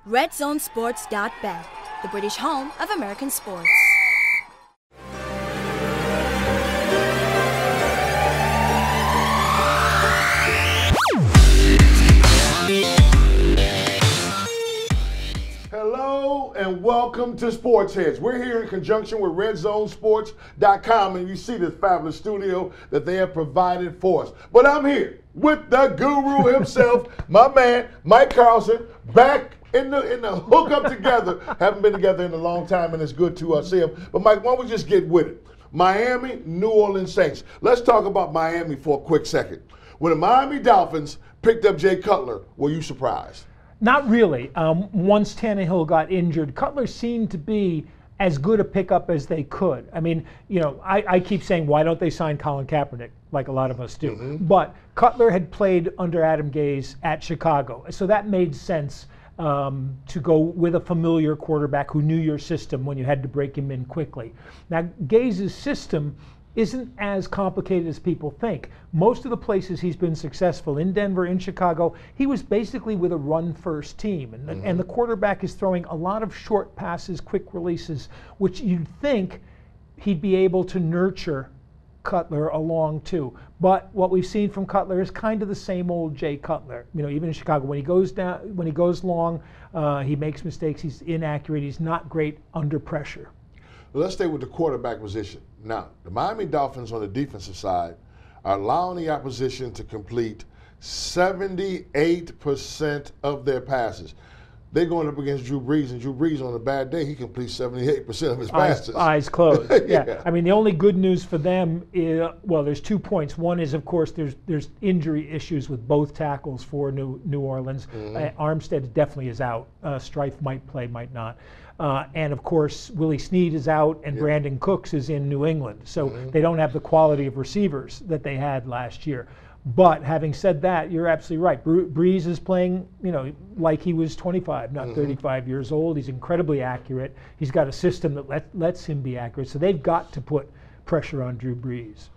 RedZoneSports.bet, the British home of American sports. Hello and welcome to SportsHeads. We're here in conjunction with RedZoneSports.com, and you see this fabulous studio that they have provided for us. But I'm here with the guru himself, my man, Mike Carlson, back in the hookup together. Haven't been together in a long time, and it's good to see him. But Mike, why don't we just get with it? Miami, New Orleans Saints. Let's talk about Miami for a quick second. When the Miami Dolphins picked up Jay Cutler, were you surprised? Not really. Once Tannehill got injured, Cutler seemed to be as good a pickup as they could. I mean, you know, I keep saying, why don't they sign Colin Kaepernick, like a lot of us do? Mm-hmm. But Cutler had played under Adam Gase at Chicago, so that made sense to go with a familiar quarterback who knew your system when you had to break him in quickly. Now, Gase's system isn't as complicated as people think. Most of the places he's been successful, in Denver, in Chicago, he was basically with a run-first team. And the quarterback is throwing a lot of short passes, quick releases, which you'd think he'd be able to nurture Cutler along too. But what we've seen from Cutler is kind of the same old Jay Cutler. You know, even in Chicago, when he goes down, when he goes long, he makes mistakes, he's inaccurate, he's not great under pressure. Let's stay with the quarterback position. Now, the Miami Dolphins on the defensive side are allowing the opposition to complete 78% of their passes. They're going up against Drew Brees, and Drew Brees on a bad day, he completes 78% of his passes. Eyes closed. Yeah. Yeah. I mean, the only good news for them is, well, there's 2 points. One is, of course, there's injury issues with both tackles for New Orleans. Armstead definitely is out. Strife might play, might not. And of course, Willie Snead is out, and Brandon Cooks is in New England. So they don't have the quality of receivers that they had last year. But having said that, you're absolutely right. Brees is playing, you know, like he was 25, not 35 years old. He's incredibly accurate. He's got a system that lets him be accurate. So they've got to put pressure on Drew Brees.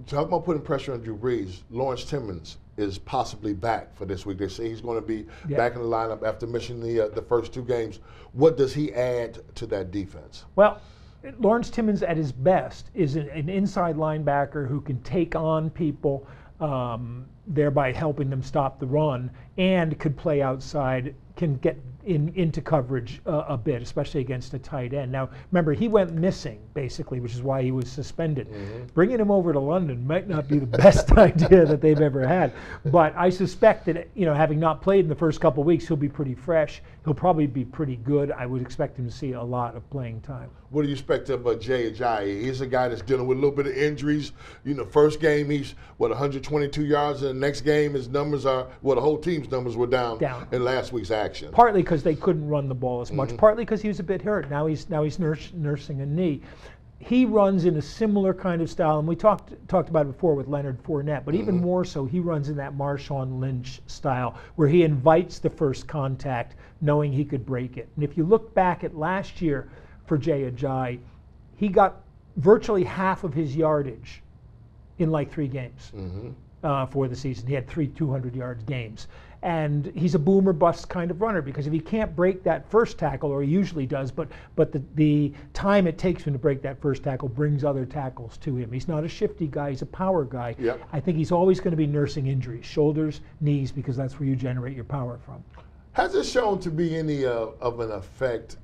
Talking about putting pressure on Drew Brees, Lawrence Timmons is possibly back for this week. They say he's going to be back in the lineup after missing the first 2 games. What does he add to that defense? Well, Lawrence Timmons at his best is an inside linebacker who can take on people, thereby helping them stop the run, and could play outside, can get into coverage a bit, especially against a tight end. Now, remember, he went missing, basically, which is why he was suspended. Bringing him over to London might not be the best idea that they've ever had. But I suspect that, you know, having not played in the first couple of weeks, he'll be pretty fresh. He'll probably be pretty good. I would expect him to see a lot of playing time. What do you expect of Jay Ajayi? He's a guy that's dealing with a little bit of injuries. You know, first game he's, 122 yards, and the next game his numbers are, the whole team's numbers were down. In last week's action. Partly because they couldn't run the ball as much, partly because he was a bit hurt. Now he's nursing a knee. He runs in a similar kind of style, and we talked about it before with Leonard Fournette, but even more so, he runs in that Marshawn Lynch style, where he invites the first contact, knowing he could break it. And if you look back at last year for Jay Ajayi, he got virtually half of his yardage in like 3 games for the season. He had 3 200-yard games. And he's a boom or bust kind of runner, because if he can't break that first tackle, or he usually does, but the time it takes him to break that first tackle brings other tackles to him. He's not a shifty guy, he's a power guy. I think he's always going to be nursing injuries, shoulders, knees, because that's where you generate your power from. Has it shown to be any of an effect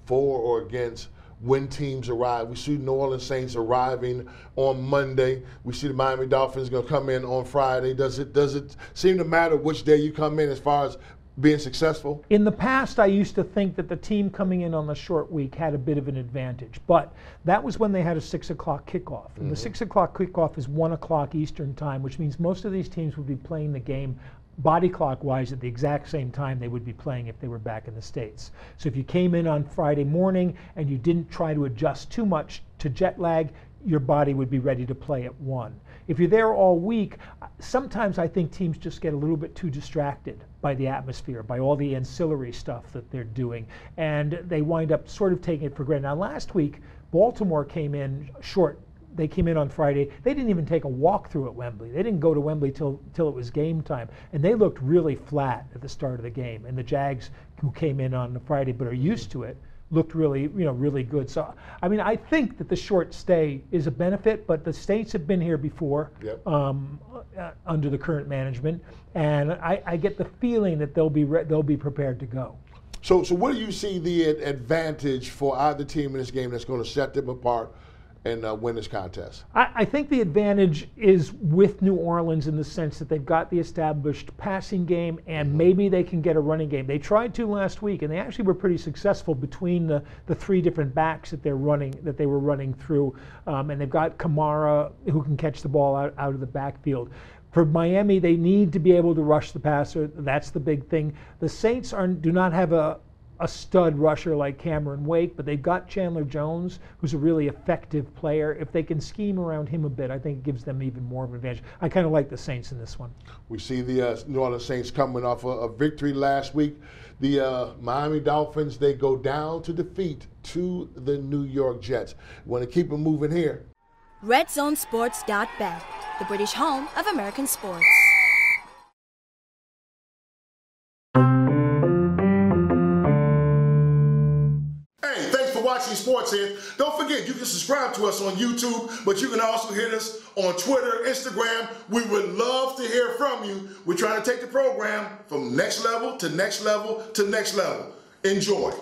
for or against when teams arrive? We see New Orleans Saints arriving on Monday. We see the Miami Dolphins going to come in on Friday. Does it seem to matter which day you come in as far as being successful? In the past, I used to think that the team coming in on the short week had a bit of an advantage, but that was when they had a 6 o'clock kickoff. And the 6 o'clock kickoff is 1 o'clock Eastern time, which means most of these teams would be playing the game body clock-wise at the exact same time they would be playing if they were back in the States. So if you came in on Friday morning and you didn't try to adjust too much to jet lag, your body would be ready to play at 1. If you're there all week, sometimes I think teams just get a little bit too distracted by the atmosphere, by all the ancillary stuff that they're doing, and they wind up sort of taking it for granted. Now, last week, Baltimore came in short They came in on Friday. They didn't even take a walkthrough at Wembley. They didn't go to Wembley till it was game time, and they looked really flat at the start of the game. And the Jags, who came in on the Friday but are used to it, looked really, really good. So, I mean, I think that the short stay is a benefit, but the Saints have been here before. Yep. Under the current management, and I get the feeling that they'll be prepared to go. So what do you see the advantage for either team in this game that's going to set them apart and win this contest? I think the advantage is with New Orleans in the sense that they've got the established passing game, and maybe they can get a running game. They tried to last week, and they actually were pretty successful between the three different backs that they were running through, and they've got Kamara who can catch the ball out of the backfield. For Miami, they need to be able to rush the passer. That's the big thing. The Saints do not have a stud rusher like Cameron Wake, but they've got Chandler Jones, who's a really effective player. If they can scheme around him a bit, I think it gives them even more of an advantage. I kind of like the Saints in this one. We see the New Orleans Saints coming off a victory last week. The Miami Dolphins, they go down to defeat to the New York Jets. Want to keep them moving here. RedZoneSports.bet, the British home of American sports. Hey, thanks for watching SportsHeads. Don't forget, you can subscribe to us on YouTube, but you can also hit us on Twitter, Instagram. We would love to hear from you. We're trying to take the program from next level to next level to next level. Enjoy.